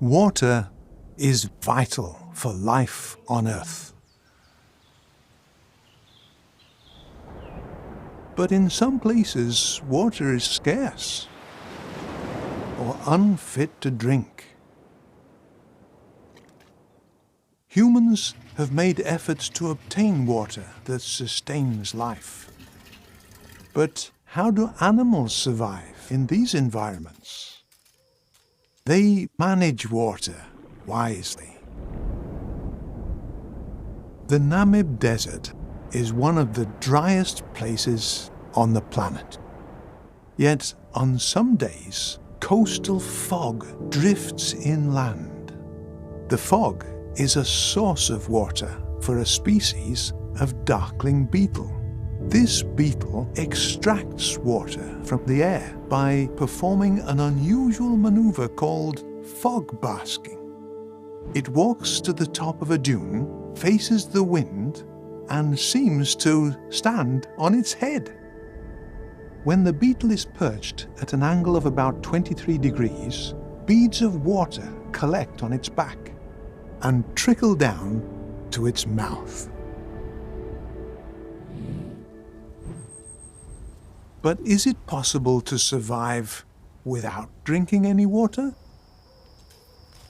Water is vital for life on Earth. But in some places, water is scarce or unfit to drink. Humans have made efforts to obtain water that sustains life. But how do animals survive in these environments? They manage water wisely. The Namib Desert is one of the driest places on the planet. Yet on some days, coastal fog drifts inland. The fog is a source of water for a species of darkling beetle. This beetle extracts water from the air by performing an unusual maneuver called fog basking. It walks to the top of a dune, faces the wind, and seems to stand on its head. When the beetle is perched at an angle of about 23 degrees, beads of water collect on its back and trickle down to its mouth. But is it possible to survive without drinking any water?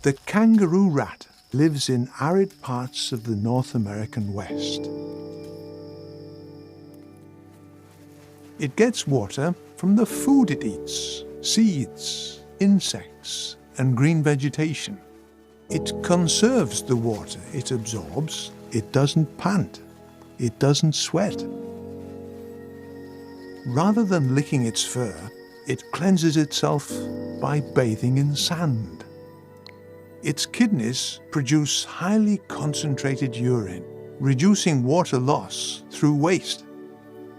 The kangaroo rat lives in arid parts of the North American West. It gets water from the food it eats, seeds, insects, and green vegetation. It conserves the water it absorbs. It doesn't pant. It doesn't sweat. Rather than licking its fur, it cleanses itself by bathing in sand. Its kidneys produce highly concentrated urine, reducing water loss through waste.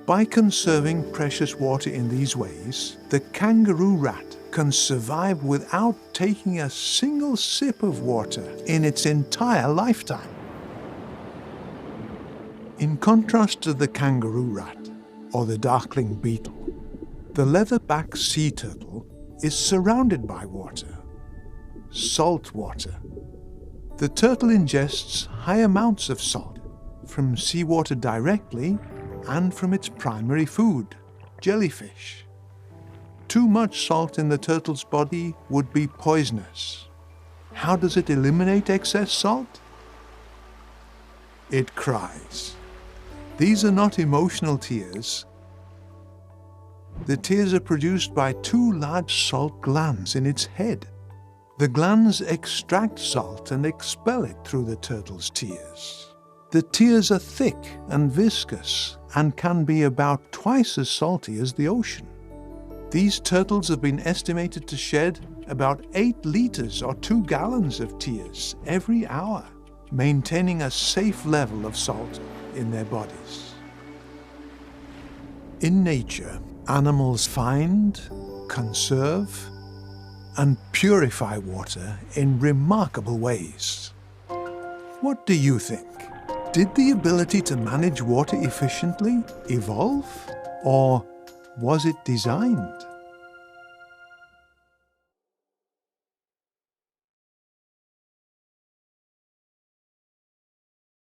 By conserving precious water in these ways, the kangaroo rat can survive without taking a single sip of water in its entire lifetime. In contrast to the kangaroo rat, or the darkling beetle, the leatherback sea turtle is surrounded by water, salt water. The turtle ingests high amounts of salt from seawater directly and from its primary food, jellyfish. Too much salt in the turtle's body would be poisonous. How does it eliminate excess salt? It cries. These are not emotional tears. The tears are produced by two large salt glands in its head. The glands extract salt and expel it through the turtle's tears. The tears are thick and viscous and can be about twice as salty as the ocean. These turtles have been estimated to shed about 8 liters or 2 gallons of tears every hour, maintaining a safe level of salt in their bodies. In nature, animals find, conserve, and purify water in remarkable ways. What do you think? Did the ability to manage water efficiently evolve, or was it designed?